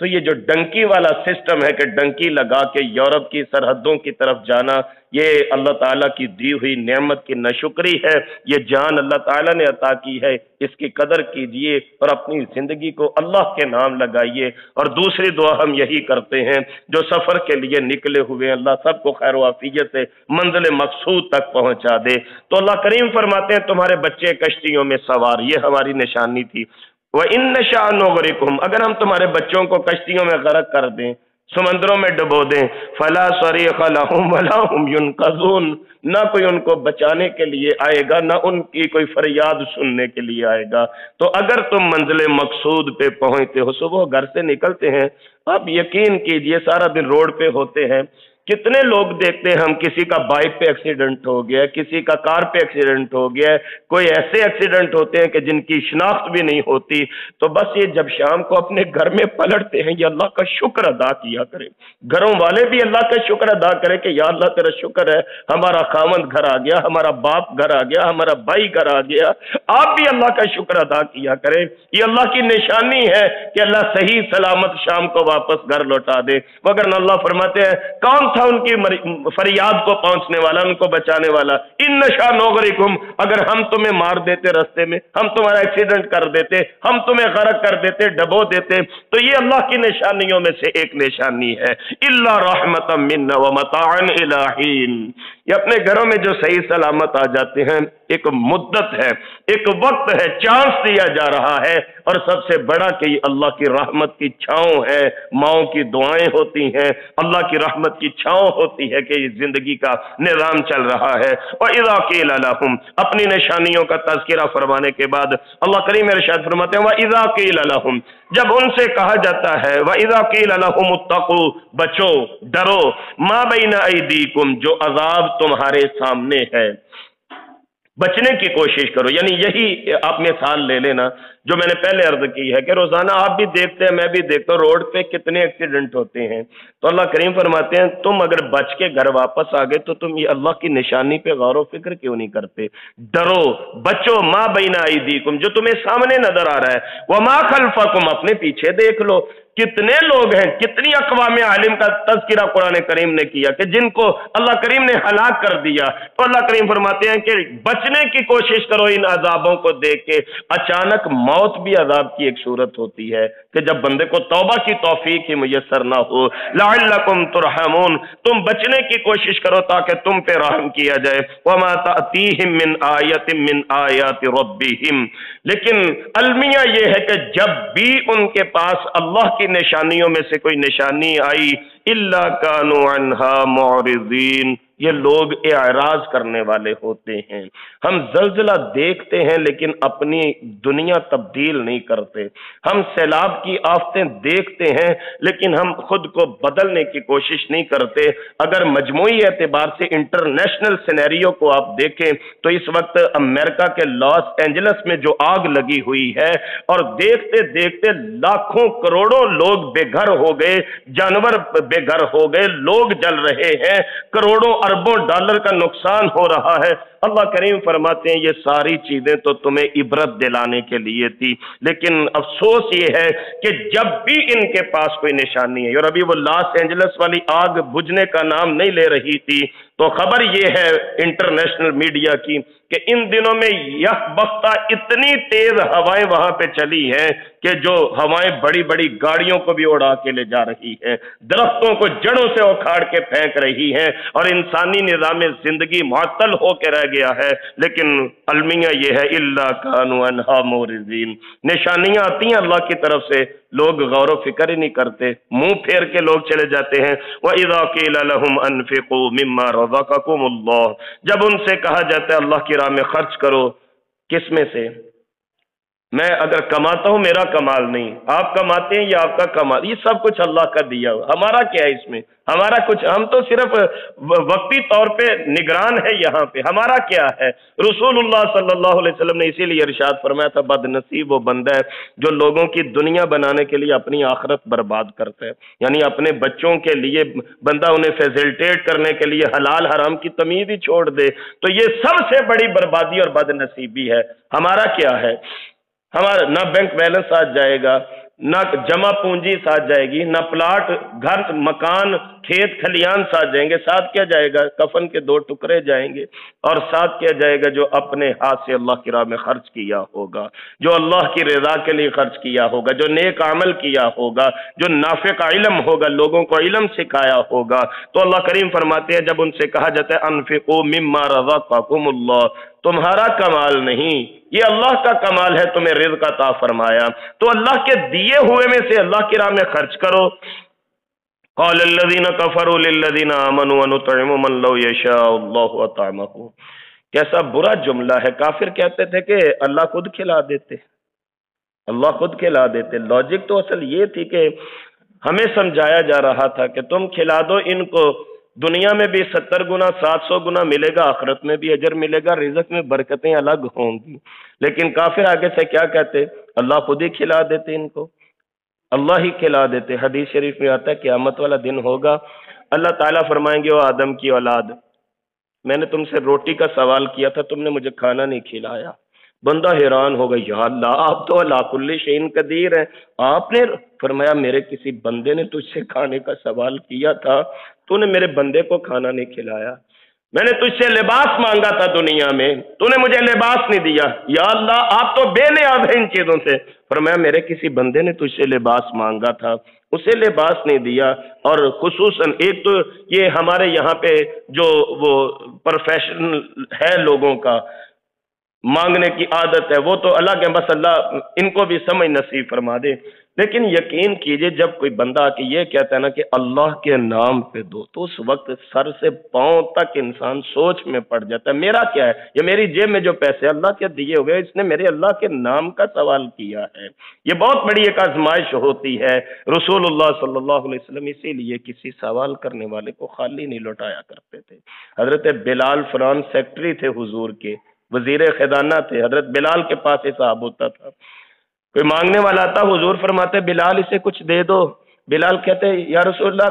تو یہ جو ڈنکی والا سسٹم ہے کہ ڈنکی لگا کے یورپ کی سرحدوں کی طرف جانا، یہ اللہ تعالیٰ کی دی ہوئی نعمت کی ناشکری ہے۔ یہ جان اللہ تعالیٰ نے عطا کی ہے، اس کی قدر کیجئے اور اپنی زندگی کو اللہ کے نام لگائیے۔ اور دوسری دعا ہم یہی کرتے ہیں، جو سفر کے لیے نکلے ہوئے اللہ سب کو خیر و عافیت سے منزل مقصود تک پہنچا دے۔ تو اللہ کریم فرماتے ہیں تمہارے بچے کشتیوں میں سوار، یہ ہماری نشانی تھی۔ وَإِن نَّشَأْ نُغْرِقْهُمْ، اگر ہم تمہارے بچوں کو کشتیوں میں غرق کر دیں، سمندروں میں ڈبو دیں، فَلَا صَرِيخَ لَهُمْ وَلَا هُمْ يُنْقَذُونَ، نہ کوئی ان کو بچانے کے لیے آئے گا، نہ ان کی کوئی فریاد سننے کے لیے آئے گا۔ تو اگر تم منزل مقصود پہ پہنچتے ہو، صبح گھر سے نکلتے ہیں، آپ یقین کیجئے سارا دن روڈ پہ ہوتے ہیں، کتنے لوگ دیکھتے ہیں ہم، کسی کا بائک پہ ایکسیڈنٹ ہو گیا ہے، کسی کا کار پہ ایکسیڈنٹ ہو گیا ہے، کوئی ایسے ایکسیڈنٹ ہوتے ہیں کہ جن کی شناخت بھی نہیں ہوتی۔ تو بس یہ جب شام کو اپنے گھر میں پلٹتے ہیں، یہ اللہ کا شکر ادا کیا کریں، گھروں والے بھی اللہ کا شکر ادا کریں کہ یا اللہ تیرا شکر ہے ہمارا خاوند گھر آ گیا، ہمارا باپ گھر آ گیا، ہمارا بھائی گھر آ گیا۔ آپ بھی اللہ کا شکر ادا کیا کریں، یہ اللہ کی نشانی ہے کہ اللہ صحیح سلامت شام کو واپس گھر لوٹا دے۔ مگر اللہ فرماتے ہیں کون تھا ان کی فریاد کو پہنچنے والا، ان کو بچانے والا؟ ان نشاء نغرقہم، اگر ہم تمہیں مار دیتے رستے میں، ہم تمہارا ایکسیڈنٹ کر دیتے، ہم تمہیں غرق کر دیتے، ڈبو دیتے، تو یہ اللہ کی نشانیوں میں سے ایک نشانی ہے۔ الا رحمتا منا ومتاعا الی حین، یہ اپنے گھروں میں جو صحیح سلامت آ جاتے ہیں، ایک مدت ہے، ایک وقت ہے، چانس دیا جا رہا ہے، اور سب سے بڑا کہ یہ اللہ کی رحمت کی چھاؤں ہے، ماؤں کی دعائیں ہوتی ہیں، اللہ کی رحمت کی چھاؤں ہوتی ہے کہ یہ زندگی کا نظام چل رہا ہے۔ وَإِذَا قِيلَ لَهُمْ، اپنی نشانیوں کا تذکرہ فرمانے کے بعد اللہ کریم ارشاد فرماتے ہیں وَإِذَا قِيلَ لَهُمْ، جب ان سے کہا جاتا ہے وَإِذَا قِيلَ لَهُمُ اتَّقُوا، بچو ڈرو، مَا بَيْنَ أَيْدِيكُمْ، جو عذاب تمہارے سامنے ہے، بچنے کی کوشش کرو۔ یعنی یہی آپ مثال لے لینا جو میں نے پہلے عرض کی ہے کہ روزانہ آپ بھی دیکھتے ہیں، میں بھی دیکھتا ہوں، روڈ پہ کتنے ایکسیڈنٹ ہوتے ہیں۔ تو اللہ کریم فرماتے ہیں تم اگر بچ کے گھر واپس آ گئے تو تم یہ اللہ کی نشانی پہ غور و فکر کیوں نہیں کرتے؟ ڈرو، بچو، ما بین ایدیکم، جو تمہیں سامنے نظر آ رہا ہے، وما خلفکم، اپنے پیچھے دیکھ لو۔ کتنے لوگ ہیں، کتنی اقوام عالم کا تذکرہ قرآن کریم نے کیا کہ جن کو اللہ کریم نے ہلاک کر دیا۔ تو اللہ کریم فرماتے ہیں کہ بچنے کی کوشش کرو ان عذابوں کو دیکھ کے۔ اچانک موت بھی عذاب کی ایک صورت ہوتی ہے کہ جب بندے کو توبہ کی توفیق ہی میسر نہ ہو۔ لعلکم ترحمون، تم بچنے کی کوشش کرو تاکہ تم پہ رحم کیا جائے۔ وما تأتیہم من آیت من آیات ربہم، لیکن المیہ یہ ہے کہ جب بھی ان کے پاس اللہ کی نشانیوں میں سے کوئی نشانی آئی، الا کانوا عنہا معرضین، یہ لوگ اعراض کرنے والے ہوتے ہیں۔ ہم زلزلہ دیکھتے ہیں لیکن اپنی دنیا تبدیل نہیں کرتے، ہم سیلاب کی آفتیں دیکھتے ہیں لیکن ہم خود کو بدلنے کی کوشش نہیں کرتے۔ اگر مجموعی اعتبار سے انٹرنیشنل سینیریو کو آپ دیکھیں تو اس وقت امریکہ کے لاس اینجلس میں جو آگ لگی ہوئی ہے، اور دیکھتے دیکھتے لاکھوں کروڑوں لوگ بے گھر ہو گئے، جانور بے گھر ہو گئے، لوگ جل رہے ہیں، کروڑوں اربوں ڈالر کا نقصان ہو رہا ہے۔ اللہ کریم فرماتے ہیں یہ ساری چیزیں تو تمہیں عبرت دلانے کے لیے تھی، لیکن افسوس یہ ہے کہ جب بھی ان کے پاس کوئی نشانی ہے، اور ابھی وہ لاس اینجلس والی آگ بجھنے کا نام نہیں لے رہی تھی، تو خبر یہ ہے انٹرنیشنل میڈیا کی کہ ان دنوں میں یک بختہ اتنی تیز ہوائیں وہاں پہ چلی ہیں کہ جو ہوائیں بڑی بڑی گاڑیوں کو بھی اڑا کے لے جا رہی ہیں، درختوں کو جڑوں سے اکھاڑ کے پھینک رہی ہیں، اور انسانی نظام زندگی معطل ہو کے رہ گیا ہے۔ لیکن المیہ یہ ہے الا کانوا عنہا معرضین، نشانیاں آتی ہیں اللہ کی طرف سے، لوگ غور و فکر ہی نہیں کرتے، منہ پھیر کے لوگ چلے جاتے ہیں۔ وَإِذَا قِيلَ لَهُمْ أَنفِقُوا مِمَّا رَزَقَكُمُ اللَّهُ، جب ان سے کہا جاتا ہے اللہ کی راہ میں خرچ کرو، کس میں سے؟ میں اگر کماتا ہوں میرا کمال نہیں، آپ کماتے ہیں یہ آپ کا کمال، یہ سب کچھ اللہ کا دیا ہوا، ہمارا کیا ہے اس میں؟ ہمارا کچھ، ہم تو صرف وقتی طور پہ نگران ہے یہاں پہ، ہمارا کیا ہے؟ رسول اللہ صلی اللہ علیہ وسلم نے اسی لیے ارشاد فرمایا تھا بد نصیب وہ بندہ ہے جو لوگوں کی دنیا بنانے کے لیے اپنی آخرت برباد کرتا ہے۔ یعنی اپنے بچوں کے لیے بندہ انہیں فیسلٹیٹ کرنے کے لیے حلال حرام کی تمیز ہی چھوڑ دے، تو یہ سب سے بڑی بربادی اور بد نصیبی ہے۔ ہمارا کیا ہے؟ ہمارا نہ بینک بیلنس آ جائے گا، نہ جمع پونجی ساتھ جائے گی، نہ پلاٹ، گھر، مکان، کھیت کھلیان ساتھ جائیں گے، ساتھ کیا جائے گا؟ کفن کے 2 ٹکڑے جائیں گے، اور ساتھ کیا جائے گا؟ جو اپنے ہاتھ سے اللہ کی راہ میں خرچ کیا ہوگا، جو اللہ کی رضا کے لیے خرچ کیا ہوگا، جو نیک عمل کیا ہوگا، جو نافع کا علم ہوگا، لوگوں کو علم سکھایا ہوگا۔ تو اللہ کریم فرماتے ہیں جب ان سے کہا جاتا ہے انفقوا مما رزقکم اللہ، تمہارا کمال نہیں، یہ اللہ کا کمال ہے، تمہیں رزق عطا فرمایا، تو اللہ کے دیے ہوئے میں سے اللہ کی راہ میں خرچ کرو۔ قال الذين كفروا للذين آمنوا ونطعم من لو يشاء الله اطعمه۔ کیسا برا جملہ ہے، کافر کہتے تھے کہ اللہ خود کھلا دیتے، اللہ خود کھلا دیتے۔ لاجک تو اصل یہ تھی کہ ہمیں سمجھایا جا رہا تھا کہ تم کھلا دو ان کو، دنیا میں بھی 70 گنا 700 گنا ملے گا، آخرت میں بھی اجر ملے گا، رزق میں برکتیں الگ ہوں گی۔ لیکن کافر آگے سے کیا کہتے؟ اللہ خود ہی کھلا دیتے ان کو، اللہ ہی کھلا دیتے۔ حدیث شریف میں آتا ہے قیامت والا دن ہوگا، اللہ تعالیٰ فرمائیں گے او آدم کی اولاد، میں نے تم سے روٹی کا سوال کیا تھا، تم نے مجھے کھانا نہیں کھلایا۔ بندہ حیران ہوگا، یا اللہ آپ تو علی کل شیء قدیر ہیں، آپ نے فرمایا میرے کسی بندے نے تجھ سے کھانے کا سوال کیا تھا، تو نے میرے بندے کو کھانا نہیں کھلایا۔ میں نے تجھ سے لباس مانگا تھا دنیا میں، تو نے مجھے لباس نہیں دیا، یا اللہ آپ تو بے نیاز ہیں ان چیزوں سے۔ فرمایا میرے کسی بندے نے تجھ سے لباس مانگا تھا، اسے لباس نہیں دیا۔ اور خصوصاً ایک تو یہ ہمارے یہاں پہ جو وہ پروفیشن ہے لوگوں کا، مانگنے کی عادت ہے، وہ تو الگ ہے، بس اللہ ان کو بھی سمجھ نصیب فرما دے۔ لیکن یقین کیجئے جب کوئی بندہ آ کے یہ کہتا ہے نا کہ اللہ کے نام پہ دو، تو اس وقت سر سے پاؤں تک انسان سوچ میں پڑ جاتا ہے، میرا کیا ہے؟ یہ میری جیب میں جو پیسے اللہ کے دیے ہوئے، اس نے میرے اللہ کے نام کا سوال کیا ہے۔ یہ بہت بڑی ایک آزمائش ہوتی ہے۔ رسول اللہ صلی اللہ علیہ وسلم اسی لیے کسی سوال کرنے والے کو خالی نہیں لوٹایا کرتے تھے۔ حضرت بلال فرانس سیکٹری تھے حضور کے، وزیر خزانہ تھے، حضرت بلال کے پاس حساب ہوتا تھا، کوئی مانگنے والا آتا، حضور فرماتے بلال اسے کچھ دے دو، بلال کہتے یا رسول اللہ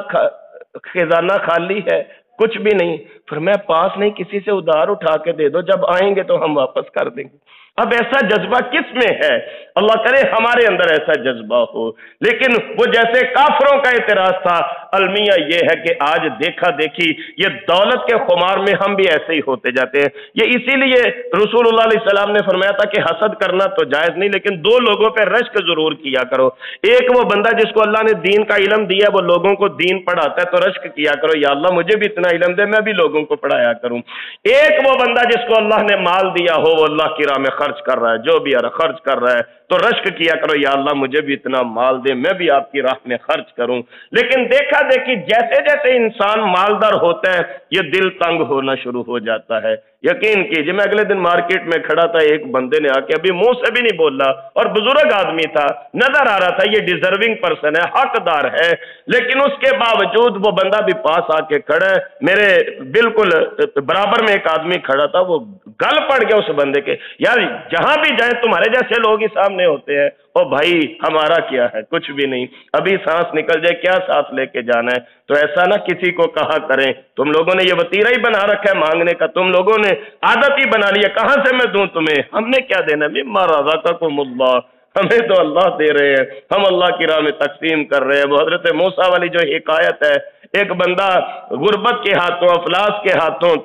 خزانہ خالی ہے، کچھ بھی نہیں۔ فرمایا پاس نہیں، کسی سے ادھار اٹھا کے دے دو، جب آئیں گے تو ہم واپس کر دیں گے۔ اب ایسا جذبہ کس میں ہے؟ اللہ کرے ہمارے اندر ایسا جذبہ ہو۔ لیکن وہ جیسے کافروں کا اعتراض تھا، المیہ یہ ہے کہ آج دیکھا دیکھی یہ دولت کے خمار میں ہم بھی ایسے ہی ہوتے جاتے ہیں۔ یہ اسی لیے رسول اللہ علیہ السلام نے فرمایا تھا کہ حسد کرنا تو جائز نہیں، لیکن 2 لوگوں پہ رشک ضرور کیا کرو۔ ایک وہ بندہ جس کو اللہ نے دین کا علم دیا، وہ لوگوں کو دین پڑھاتا ہے، تو رشک کیا کرو یا اللہ مجھے بھی اتنا علم دے، میں بھی لوگوں کو پڑھایا کروں۔ ایک وہ بندہ جس کو اللہ نے مال دیا ہو، وہ اللہ کی راہ میں خرچ کر رہا ہے، جو بھی خرچ کر رہا ہے، تو رشک کیا کرو یا اللہ مجھے بھی اتنا مال دے، میں بھی آپ کی راہ میں خرچ کروں۔ لیکن دیکھا دیکھی جیسے جیسے انسان مالدار ہوتا ہے، یہ دل تنگ ہونا شروع ہو جاتا ہے۔ یقین کیجیے میں اگلے دن مارکیٹ میں کھڑا تھا، ایک بندے نے آ کے ابھی منہ سے بھی نہیں بولا، اور بزرگ آدمی تھا، نظر آ رہا تھا یہ ڈیزرونگ پرسن ہے، حقدار ہے، لیکن اس کے باوجود وہ بندہ بھی پاس آ کے کھڑا ہے، میرے بالکل برابر میں ایک آدمی کھڑا تھا، وہ گل پڑ گیا اس بندے کے، یار جہاں بھی جائیں تمہارے جیسے لوگ ہی سامنے ہوتے ہیں۔ او بھائی ہمارا کیا ہے؟ کچھ بھی نہیں، ابھی سانس نکل جائے کیا ساتھ لے کے جانا ہے؟ تو ایسا نہ کسی کو کہا کریں، تم لوگوں نے یہ وتیرہ ہی بنا رکھا ہے مانگنے کا، تم لوگوں نے عادت ہی بنا لی ہے، کہاں سے میں دوں تمہیں؟ ہم نے کیا دینا؟ مما رزقکم اللہ، ہمیں تو اللہ دے رہے ہیں، ہم اللہ کی راہ میں تقسیم کر رہے ہیں۔ وہ حضرت موسیٰ والی جو حکایت ہے، ایک بندہ غربت کے ہاتھوں، افلاس کے ہاتھوں،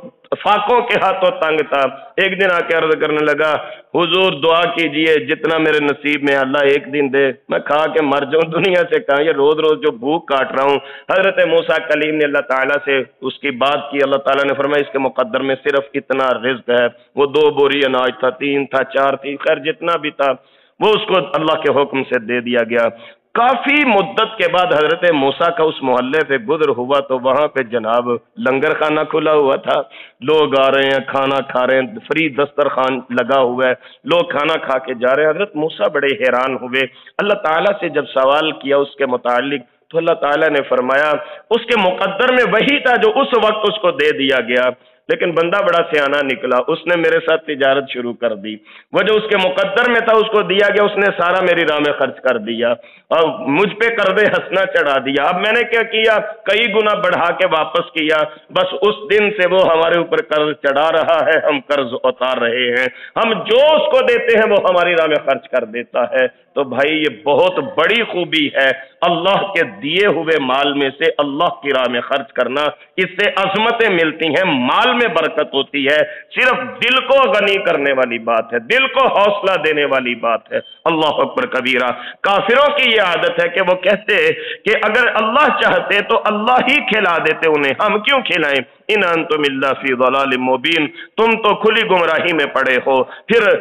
فاقوں کے ہاتھوں تنگ تھا، ایک دن آ کے عرض کرنے لگا حضور دعا کیجئے جتنا میرے نصیب میں اللہ ایک دن دے، میں کھا کے مر جاؤں، دنیا سے کہاں، یہ روز روز جو بھوک کاٹ رہا ہوں۔ حضرت موسیٰ کلیم نے اللہ تعالیٰ سے اس کی بات کی، اللہ تعالیٰ نے فرمایا اس کے مقدر میں صرف اتنا رزق ہے، وہ 2 بوری اناج تھا، 3 تھا، 4 تھی، خیر جتنا بھی تھا وہ اس کو اللہ کے حکم سے دے دیا گیا۔ کافی مدت کے بعد حضرت موسیٰ کا اس محلے پہ گزر ہوا تو وہاں پہ جناب لنگر خانہ کھلا ہوا تھا، لوگ آ رہے ہیں، کھانا کھا رہے ہیں، فری دسترخوان لگا ہوا ہے، لوگ کھانا کھا کے جا رہے ہیں۔ حضرت موسیٰ بڑے حیران ہوئے، اللہ تعالیٰ سے جب سوال کیا اس کے متعلق تو اللہ تعالیٰ نے فرمایا اس کے مقدر میں وہی تھا جو اس وقت اس کو دے دیا گیا۔ لیکن بندہ بڑا سیانا نکلا، اس نے میرے ساتھ تجارت شروع کر دی، وہ جو اس کے مقدر میں تھا اس کو دیا گیا، اس نے سارا میری راہ میں خرچ کر دیا اور مجھ پہ قرض ہنسنا چڑھا دیا۔ اب میں نے کیا کیا؟ کئی گنا بڑھا کے واپس کیا، بس اس دن سے وہ ہمارے اوپر قرض چڑھا رہا ہے، ہم قرض اتار رہے ہیں، ہم جو اس کو دیتے ہیں وہ ہماری راہ میں خرچ کر دیتا ہے۔ تو بھائی یہ بہت بڑی خوبی ہے، اللہ کے دیے ہوئے مال میں سے اللہ کی راہ میں خرچ کرنا، اس سے عظمتیں ملتی ہیں، مال میں برکت ہوتی ہے، صرف دل کو غنی کرنے والی بات ہے، دل کو حوصلہ دینے والی بات ہے۔ اللہ اکبر کبیرہ۔ کافروں کی یہ عادت ہے کہ وہ کہتے کہ اگر اللہ چاہتے تو اللہ ہی کھلا دیتے انہیں، ہم کیوں کھلائیں؟ ان انتم الا فی ضلال مبین، تم تو کھلی گمراہی میں پڑے ہو۔ پھر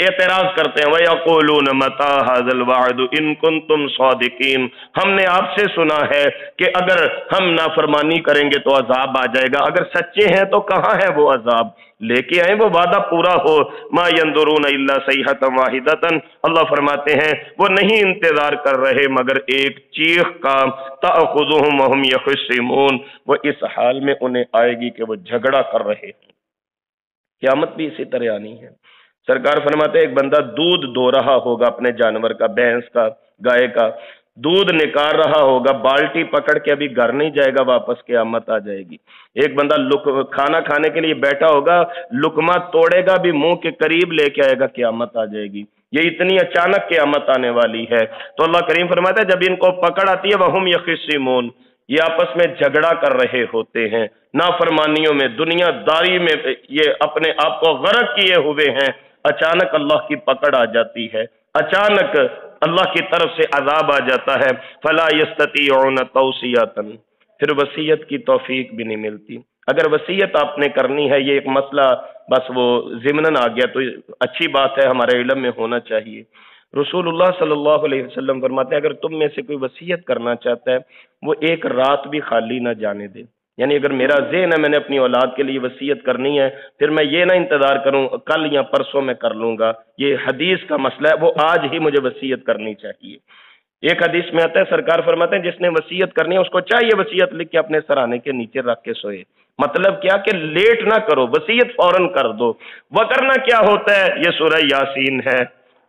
اعتراض کرتے ہیں وَيَقُولُونَ مَتَى هَذَا الْوَعْدُ إِن كُنتُمْ صَادِقِينَ، ہم نے آپ سے سنا ہے کہ اگر ہم نافرمانی کریں گے تو عذاب آ جائے گا، اگر سچے ہیں تو کہاں ہے وہ عذاب؟ لے کے آئیں وہ وعدہ پورا ہو۔ مَا يَنظُرُونَ إِلَّا صَيْحَةً وَاحِدَةً، اللہ فرماتے ہیں وہ نہیں انتظار کر رہے مگر ایک چیخ کا، تَأْخُذُهُمْ وَهُمْ يَخِصِّمُونَ، وہ اس حال میں انہیں آئے گی کہ وہ جھگڑا کر رہے ہیں۔ قیامت بھی اسی طرح آنی ہے۔ سرکار فرماتے ہیں ایک بندہ دودھ دو رہا ہوگا اپنے جانور کا، بھینس کا، گائے کا، دودھ نکال رہا ہوگا، بالٹی پکڑ کے ابھی گھر نہیں جائے گا، واپس قیامت آ جائے گی۔ ایک بندہ کھانا کھانے کے لیے بیٹھا ہوگا، لقمہ توڑے گا بھی منہ کے قریب لے کے آئے گا، قیامت آ جائے گی۔ یہ اتنی اچانک قیامت آنے والی ہے۔ تو اللہ کریم فرماتا ہے جب ان کو پکڑ آتی ہے وَهُمْ يَخِصِّمُونَ، یہ آپس میں جھگڑا کر رہے ہوتے ہیں، نافرمانیوں میں، دنیا داری میں یہ اپنے آپ کو غرق کیے ہوئے ہیں، اچانک اللہ کی پکڑ آ جاتی ہے، اچانک اللہ کی طرف سے عذاب آ جاتا ہے۔ فَلَا يَسْتَطِيعُونَ تَوْصِيَةً، پھر وصیت کی توفیق بھی نہیں ملتی۔ اگر وصیت آپ نے کرنی ہے، یہ ایک مسئلہ بس وہ ضمناً آ گیا تو اچھی بات ہے، ہمارے علم میں ہونا چاہیے۔ رسول اللہ صلی اللہ علیہ وسلم فرماتے ہیں اگر تم میں سے کوئی وصیت کرنا چاہتا ہے وہ ایک رات بھی خالی نہ جانے دے، یعنی اگر میرا ذہن ہے میں نے اپنی اولاد کے لیے وصیت کرنی ہے، پھر میں یہ نہ انتظار کروں کل یا پرسوں میں کر لوں گا، یہ حدیث کا مسئلہ ہے، وہ آج ہی مجھے وصیت کرنی چاہیے۔ ایک حدیث میں آتا ہے سرکار فرماتے ہیں جس نے وصیت کرنی ہے اس کو چاہیے وصیت لکھ کے اپنے سرانے کے نیچے رکھ کے سوئے۔ مطلب کیا کہ لیٹ نہ کرو، وصیت فوراً کر دو۔ وگرنہ کیا ہوتا ہے؟ یہ سورہ یاسین ہے،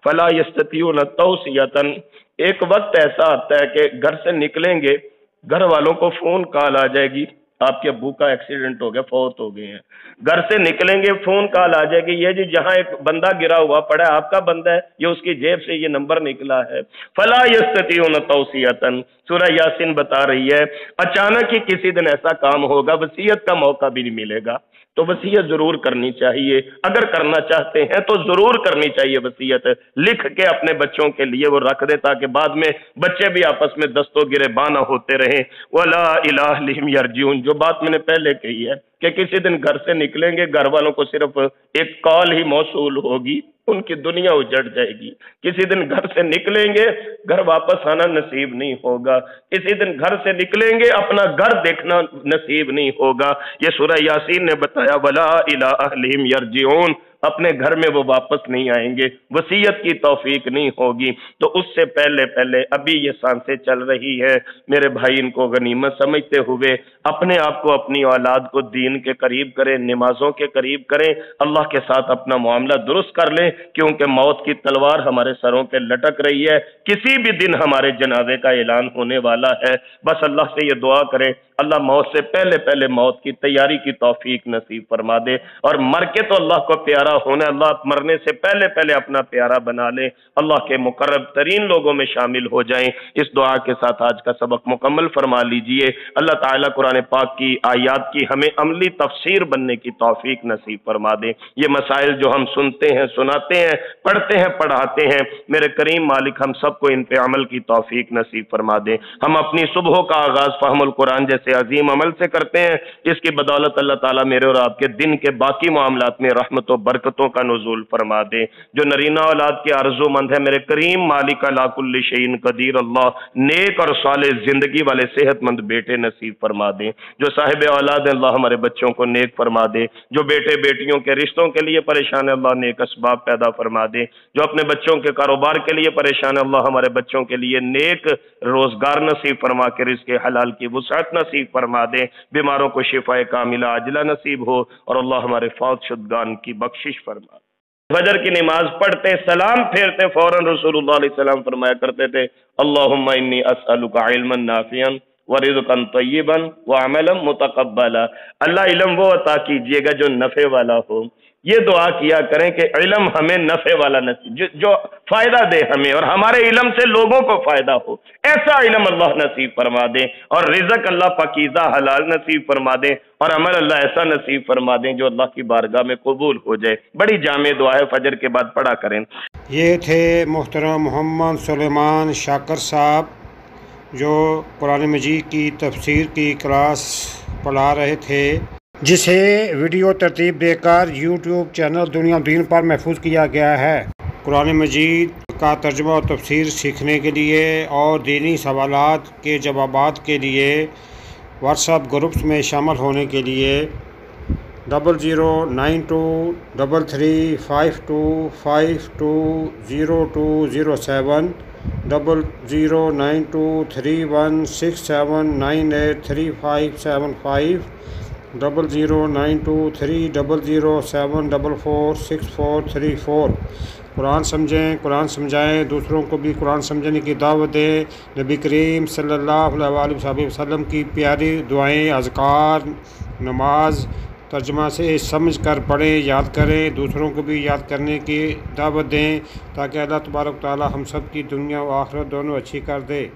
فَلَا يَسْتَطِيعُونَ تَوْصِيَةً، ایک وقت ایسا آتا ہے کہ گھر سے نکلیں گے، گھر والوں کو فون کال آ جائے گی آپ کے ابو کا ایکسیڈنٹ ہو گیا، فوت ہو گئے ہیں، گھر سے نکلیں گے فون کال آ جائے گی یہ جی جہاں ایک بندہ گرا ہوا پڑا ہے آپ کا بندہ ہے، یہ اس کی جیب سے یہ نمبر نکلا ہے۔ فَلَا يَسْتَطِيعُونَ تَوْصِيَةً، سورہ یاسین بتا رہی ہے اچانک ہی کسی دن ایسا کام ہوگا وصیت کا موقع بھی نہیں ملے گا، تو وصیت ضرور کرنی چاہیے، اگر کرنا چاہتے ہیں تو ضرور کرنی چاہیے وصیت، لکھ کے اپنے بچوں کے لیے وہ رکھ دے تاکہ بعد میں بچے بھی آپس میں دست و گریباں نہ ہوتے رہیں۔ وَلَا إِلَىٰ إِلَيْهِ يَرْجِعُونَ، جو بات میں نے پہلے کہی ہے کہ کسی دن گھر سے نکلیں گے گھر والوں کو صرف ایک کال ہی موصول ہوگی، ان کی دنیا اجڑ جائے گی، کسی دن گھر سے نکلیں گے گھر واپس آنا نصیب نہیں ہوگا، کسی دن گھر سے نکلیں گے اپنا گھر دیکھنا نصیب نہیں ہوگا۔ یہ سورہ یاسین نے بتایا وَلَا إِلَىٰ أَهْلِهِمْ يَرْجِعُونَ، اپنے گھر میں وہ واپس نہیں آئیں گے، وصیت کی توفیق نہیں ہوگی۔ تو اس سے پہلے ابھی یہ سانسیں چل رہی ہے، میرے بھائی ان کو غنیمت سمجھتے ہوئے اپنے آپ کو اپنی اولاد کو دین کے قریب کریں، نمازوں کے قریب کریں، اللہ کے ساتھ اپنا معاملہ درست کر لیں، کیونکہ موت کی تلوار ہمارے سروں پہ لٹک رہی ہے، کسی بھی دن ہمارے جنازے کا اعلان ہونے والا ہے۔ بس اللہ سے یہ دعا کریں اللہ موت سے پہلے موت کی تیاری کی توفیق نصیب فرما دے، اور مر کے تو اللہ کو پیارا ہونا، اللہ مرنے سے پہلے اپنا پیارا بنا لے، اللہ کے مقرب ترین لوگوں میں شامل ہو جائیں۔ اس دعا کے ساتھ آج کا سبق مکمل فرما لیجئے۔ اللہ تعالیٰ قرآن پاک کی آیات کی ہمیں عملی تفسیر بننے کی توفیق نصیب فرما دے۔ یہ مسائل جو ہم سنتے ہیں، سناتے ہیں، پڑھتے ہیں، پڑھاتے ہیں، میرے کریم مالک ہم سب کو ان پہ عمل کی توفیق نصیب فرما دے۔ ہم اپنی صبح کا آغاز فہم القرآن جیسے عظیم عمل سے کرتے ہیں، اس کی بدولت اللہ تعالیٰ میرے اور آپ کے دن کے باقی معاملات میں رحمت و برکت برکتوں کا نزول فرما دے۔ جو نرینہ اولاد کے آرزو مند ہے میرے کریم مالک علی کل شیء قدیر اللہ نیک اور صالح زندگی والے صحت مند بیٹے نصیب فرما دے۔ جو صاحب اولاد ہیں اللہ ہمارے بچوں کو نیک فرما دے۔ جو بیٹے بیٹیوں کے رشتوں کے لیے پریشان ہے اللہ نیک اسباب پیدا فرما دے۔ جو اپنے بچوں کے کاروبار کے لیے پریشان ہے اللہ ہمارے بچوں کے لیے نیک روزگار نصیب فرما کے رزق حلال کی وسعت نصیب فرما دے۔ بیماروں کو شفاء کاملہ عاجلہ نصیب ہو اور اللہ ہمارے فوت شدگان کی بخشش فرما دے۔ فجر کی نماز پڑھتے سلام پھیرتے فوراً رسول اللہ علیہ السلام فرمایا کرتے تھے اللہم انی اسألک علما نافعا ورزقا طیبا وعملا متقبلا۔ اللہ علم وہ عطا کیجئے گا جو نفع والا ہو۔ یہ دعا کیا کریں کہ علم ہمیں نفع والا نصیب جو فائدہ دے ہمیں اور ہمارے علم سے لوگوں کو فائدہ ہو، ایسا علم اللہ نصیب فرما دیں، اور رزق اللہ پاکیزہ حلال نصیب فرما دیں، اور عمل اللہ ایسا نصیب فرما دیں جو اللہ کی بارگاہ میں قبول ہو جائے۔ بڑی جامع دعا ہے، فجر کے بعد پڑھا کریں۔ یہ تھے محترم محمد سلیمان شاکر صاحب جو قرآن مجید کی تفسیر کی کلاس پڑھا رہے تھے، جسے ویڈیو ترتیب دے کر یوٹیوب چینل دنیا دین پر محفوظ کیا گیا ہے۔ قرآن مجید کا ترجمہ اور تفسیر سیکھنے کے لیے اور دینی سوالات کے جوابات کے لیے واٹس ایپ گروپس میں شامل ہونے کے لیے 00923352520207 00923167983575 00923007446434۔ قرآن سمجھیں، قرآن سمجھائیں، دوسروں کو بھی قرآن سمجھنے کی دعوت دیں۔ نبی کریم صلی اللہ علیہ وسلم کی پیاری دعائیں، اذکار، نماز ترجمہ سے سمجھ کر پڑھیں، یاد کریں، دوسروں کو بھی یاد کرنے کی دعوت دیں، تاکہ اللہ تبارک و تعالی ہم سب کی دنیا و آخرت دونوں اچھی کر دے۔